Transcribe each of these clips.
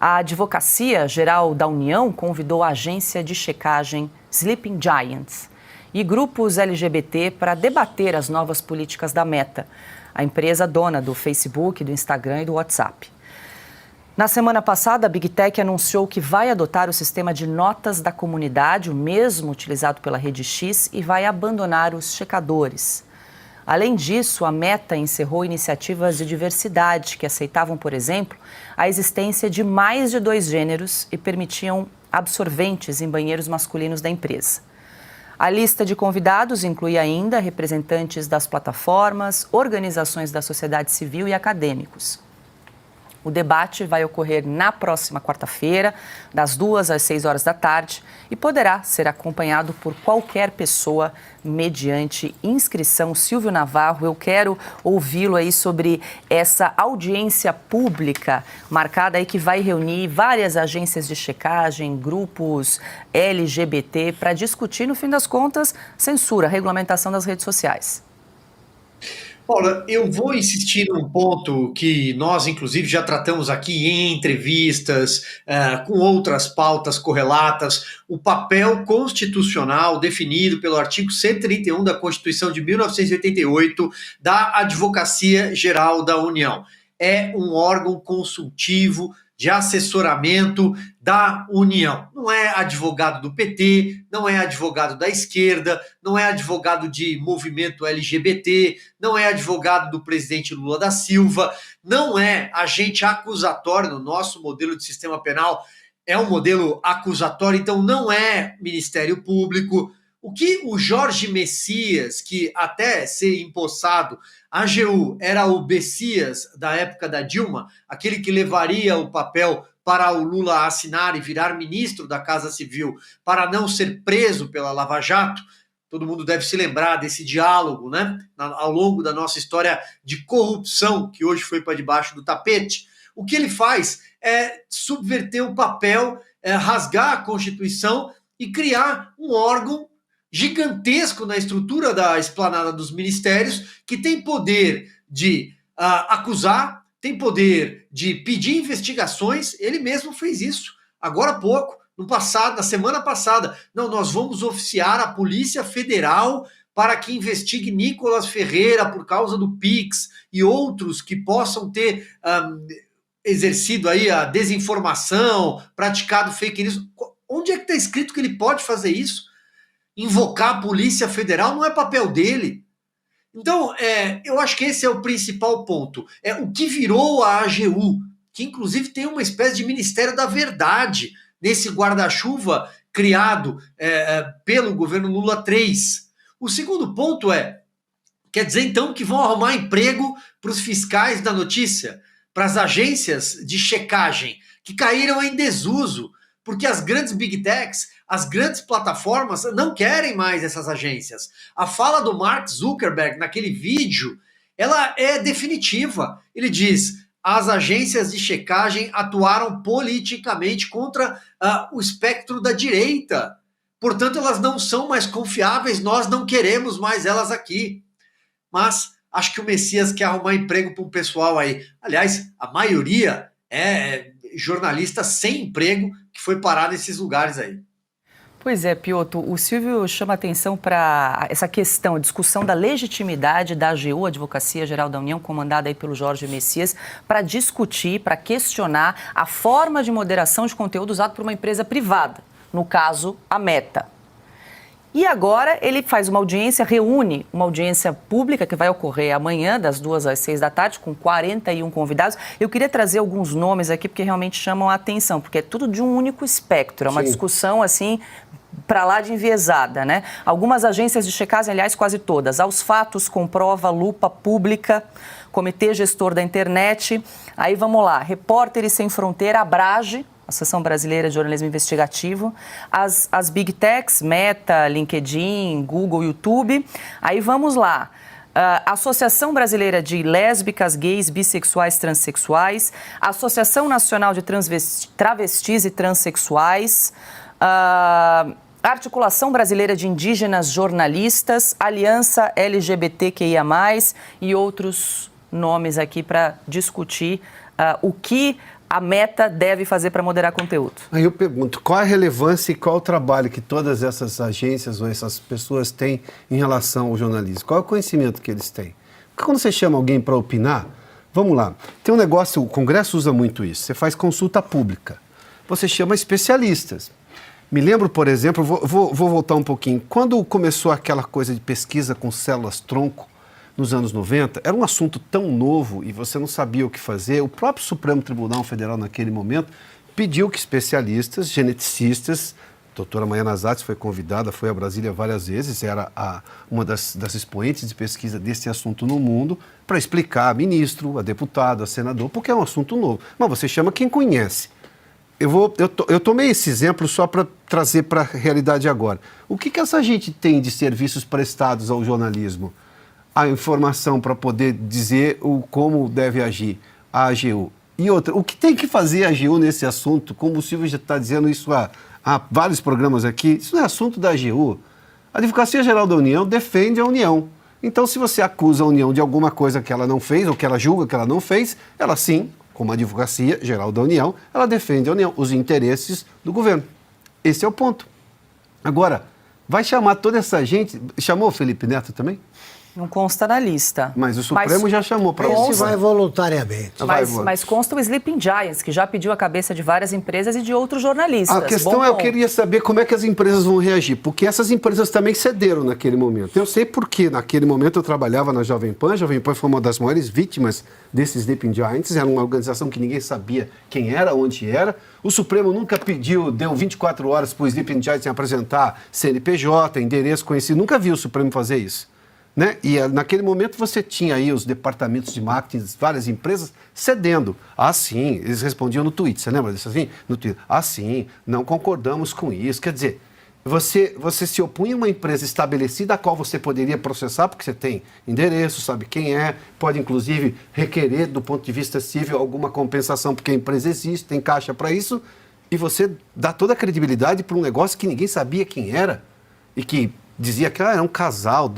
A Advocacia Geral da União convidou a agência de checagem Sleeping Giants e grupos LGBT para debater as novas políticas da Meta, a empresa dona do Facebook, do Instagram e do WhatsApp. Na semana passada, a Big Tech anunciou que vai adotar o sistema de notas da comunidade, o mesmo utilizado pela Rede X, e vai abandonar os checadores. Além disso, a Meta encerrou iniciativas de diversidade que aceitavam, por exemplo, a existência de mais de 2 gêneros e permitiam absorventes em banheiros masculinos da empresa. A lista de convidados inclui ainda representantes das plataformas, organizações da sociedade civil e acadêmicos. O debate vai ocorrer na próxima quarta-feira, das 2 às 6 horas da tarde, e poderá ser acompanhado por qualquer pessoa mediante inscrição. Silvio Navarro, eu quero ouvi-lo aí sobre essa audiência pública marcada aí que vai reunir várias agências de checagem, grupos LGBT, para discutir, no fim das contas, censura, regulamentação das redes sociais. Paula, eu vou insistir num ponto que nós, inclusive, já tratamos aqui em entrevistas, com outras pautas correlatas, o papel constitucional definido pelo artigo 131 da Constituição de 1988 da Advocacia Geral da União. É um órgão consultivo de assessoramento da União. Não é advogado do PT, não é advogado da esquerda, não é advogado de movimento LGBT, não é advogado do presidente Lula da Silva, não é agente acusatório. No nosso modelo de sistema penal é um modelo acusatório, então não é Ministério Público. O que o Jorge Messias, que até ser empossado, a AGU era o Bessias da época da Dilma, aquele que levaria o papel para o Lula assinar e virar ministro da Casa Civil para não ser preso pela Lava Jato. Todo mundo deve se lembrar desse diálogo, né? Ao longo da nossa história de corrupção, que hoje foi para debaixo do tapete. O que ele faz é subverter o papel, rasgar a Constituição e criar um órgão gigantesco na estrutura da esplanada dos ministérios, que tem poder de acusar, tem poder de pedir investigações. Ele mesmo fez isso agora há pouco, na semana passada. Não, nós vamos oficiar a Polícia Federal para que investigue Nicolas Ferreira por causa do Pix e outros que possam ter exercido aí a desinformação, praticado fake news. Onde é que está escrito que ele pode fazer isso? Invocar a Polícia Federal não é papel dele. Então, eu acho que esse é o principal ponto. É o que virou a AGU, que inclusive tem uma espécie de Ministério da Verdade nesse guarda-chuva criado pelo governo Lula III. O segundo ponto quer dizer então que vão arrumar emprego para os fiscais da notícia, para as agências de checagem, que caíram em desuso, porque as grandes big techs, as grandes plataformas não querem mais essas agências. A fala do Mark Zuckerberg naquele vídeo, ela é definitiva. Ele diz: as agências de checagem atuaram politicamente contra o espectro da direita. Portanto, elas não são mais confiáveis, nós não queremos mais elas aqui. Mas acho que o Messias quer arrumar emprego para um pessoal aí. Aliás, a maioria é jornalista sem emprego que foi parar nesses lugares aí. Pois é, Piotr, o Silvio chama atenção para essa questão, a discussão da legitimidade da AGU, Advocacia Geral da União, comandada aí pelo Jorge Messias, para discutir, para questionar a forma de moderação de conteúdo usado por uma empresa privada, no caso, a Meta. E agora ele faz uma audiência, reúne uma audiência pública que vai ocorrer amanhã, das 2 às 6 da tarde, com 41 convidados. Eu queria trazer alguns nomes aqui, porque realmente chamam a atenção, porque é tudo de um único espectro, é uma discussão, assim, para lá de enviesada, né? Algumas agências de checagem, aliás, quase todas. Aos Fatos, Comprova, Lupa Pública, Comitê Gestor da Internet. Aí vamos lá, Repórteres Sem Fronteira, Abrage, Associação Brasileira de Jornalismo Investigativo, as Big Techs, Meta, LinkedIn, Google, YouTube. Aí vamos lá, Associação Brasileira de Lésbicas, Gays, Bissexuais, Transsexuais, Associação Nacional de Travestis e Transsexuais, Articulação Brasileira de Indígenas Jornalistas, Aliança LGBTQIA+, e outros nomes aqui para discutir o que a Meta deve fazer para moderar conteúdo? Aí eu pergunto, qual a relevância e qual o trabalho que todas essas agências ou essas pessoas têm em relação ao jornalismo? Qual é o conhecimento que eles têm? Porque quando você chama alguém para opinar, vamos lá, tem um negócio, o Congresso usa muito isso, você faz consulta pública, você chama especialistas. Me lembro, por exemplo, vou voltar um pouquinho, quando começou aquela coisa de pesquisa com células-tronco, nos anos 90, era um assunto tão novo e você não sabia o que fazer. O próprio Supremo Tribunal Federal, naquele momento, pediu que especialistas, geneticistas, a doutora Maiana Zatz foi convidada, foi a Brasília várias vezes, era uma das expoentes de pesquisa desse assunto no mundo, para explicar a ministro, a deputado, a senador, porque é um assunto novo. Mas você chama quem conhece. Eu tomei esse exemplo só para trazer para a realidade agora. O que essa gente tem de serviços prestados ao jornalismo? A informação para poder dizer como deve agir a AGU. E outra, o que tem que fazer a AGU nesse assunto? Como o Silvio já está dizendo isso há vários programas aqui, isso não é assunto da AGU. A Advocacia Geral da União defende a União. Então, se você acusa a União de alguma coisa que ela não fez, ou que ela julga que ela não fez, ela sim, como a Advocacia Geral da União, ela defende a União, os interesses do governo. Esse é o ponto. Agora, vai chamar toda essa gente... Chamou o Felipe Neto também? Não consta na lista. Mas o Supremo já chamou para Esse vai voluntariamente. Mas consta o Sleeping Giants, que já pediu a cabeça de várias empresas e de outros jornalistas. A questão eu queria saber como é que as empresas vão reagir, porque essas empresas também cederam naquele momento. Eu sei porque naquele momento eu trabalhava na Jovem Pan. A Jovem Pan foi uma das maiores vítimas desses Sleeping Giants. Era uma organização que ninguém sabia quem era, onde era. O Supremo nunca pediu, deu 24 horas para o Sleeping Giants apresentar CNPJ, endereço conhecido. Nunca viu o Supremo fazer isso. Né? E naquele momento você tinha aí os departamentos de marketing, várias empresas cedendo. Ah, sim, eles respondiam no tweet, você lembra disso assim? No Twitter. Ah, sim, não concordamos com isso. Quer dizer, você se opunha a uma empresa estabelecida a qual você poderia processar, porque você tem endereço, sabe quem é, pode inclusive requerer do ponto de vista civil alguma compensação, porque a empresa existe, tem caixa para isso, e você dá toda a credibilidade para um negócio que ninguém sabia quem era e que dizia que era um casal,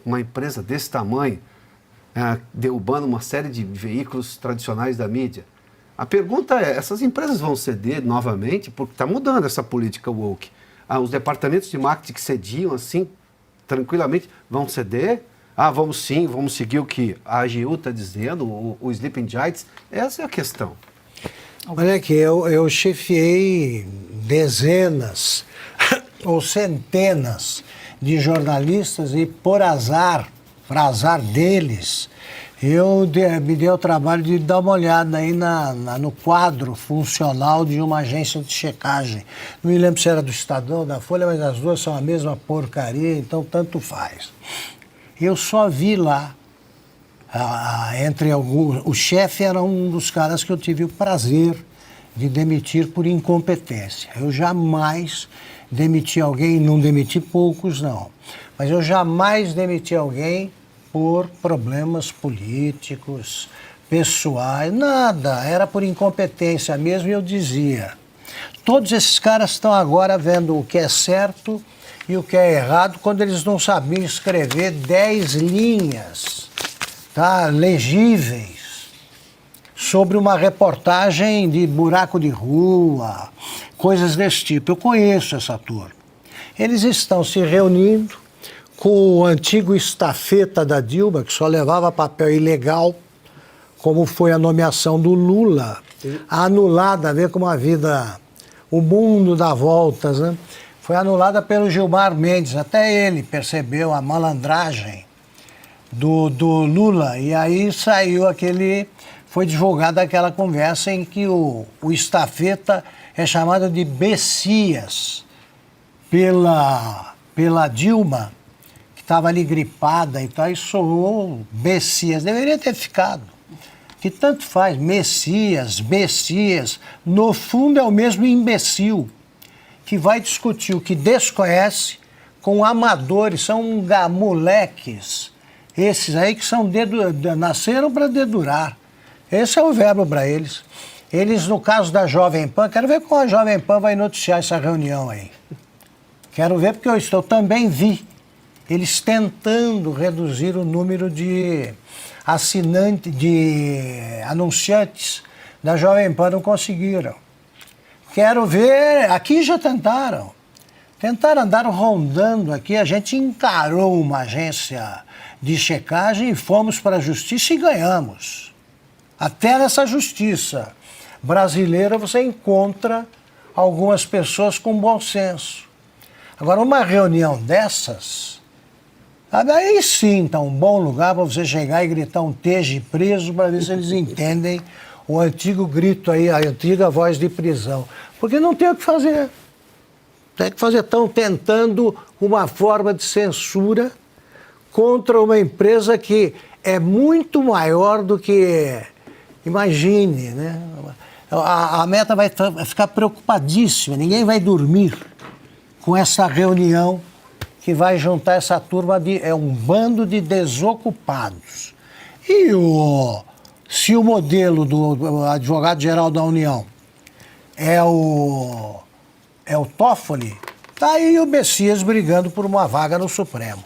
uma empresa desse tamanho, derrubando uma série de veículos tradicionais da mídia. A pergunta é, essas empresas vão ceder novamente? Porque está mudando essa política woke. Os departamentos de marketing que cediam assim, tranquilamente, vão ceder? Vamos sim, vamos seguir o que a AGU está dizendo, o Sleeping Giants. Essa é a questão. Olha aqui, eu chefiei dezenas ou centenas de jornalistas e para azar deles, me dei o trabalho de dar uma olhada aí no quadro funcional de uma agência de checagem. Não me lembro se era do Estadão ou da Folha, mas as duas são a mesma porcaria, então tanto faz. Eu só vi lá, entre alguns, o chefe era um dos caras que eu tive o prazer de demitir por incompetência. Eu jamais demiti alguém, não demiti poucos, não. Mas eu jamais demiti alguém por problemas políticos, pessoais, nada. Era por incompetência mesmo, e eu dizia. Todos esses caras estão agora vendo o que é certo e o que é errado, quando eles não sabiam escrever 10 linhas, tá, legíveis, sobre uma reportagem de buraco de rua, coisas desse tipo. Eu conheço essa turma. Eles estão se reunindo com o antigo estafeta da Dilma, que só levava papel ilegal, como foi a nomeação do Lula, anulada, a ver como a vida, o mundo dá voltas, né? Foi anulada pelo Gilmar Mendes. Até ele percebeu a malandragem do Lula, e aí foi divulgada aquela conversa em que o estafeta é chamado de Bessias pela Dilma, que estava ali gripada e tal, e soou Bessias. Deveria ter ficado. Que tanto faz, Messias, Bessias, no fundo é o mesmo imbecil, que vai discutir o que desconhece com amadores, são moleques, esses aí que nasceram para dedurar. Esse é o verbo para eles. Eles, no caso da Jovem Pan, quero ver como a Jovem Pan vai noticiar essa reunião aí. Quero ver, porque eu também vi eles tentando reduzir o número de anunciantes da Jovem Pan não conseguiram. Quero ver, aqui já tentaram. Tentaram, andaram rondando aqui, a gente encarou uma agência de checagem e fomos para a justiça e ganhamos. Até nessa justiça brasileira você encontra algumas pessoas com bom senso. Agora, uma reunião dessas, aí sim está um bom lugar para você chegar e gritar um esteja preso para ver se eles entendem o antigo grito aí, a antiga voz de prisão. Porque não tem o que fazer. Tem que fazer, estão tentando uma forma de censura contra uma empresa que é muito maior do que, imagine, né? A Meta vai ficar preocupadíssima, ninguém vai dormir com essa reunião que vai juntar essa turma é um bando de desocupados. E se o modelo do advogado-geral da União é o Toffoli, tá aí o Messias brigando por uma vaga no Supremo.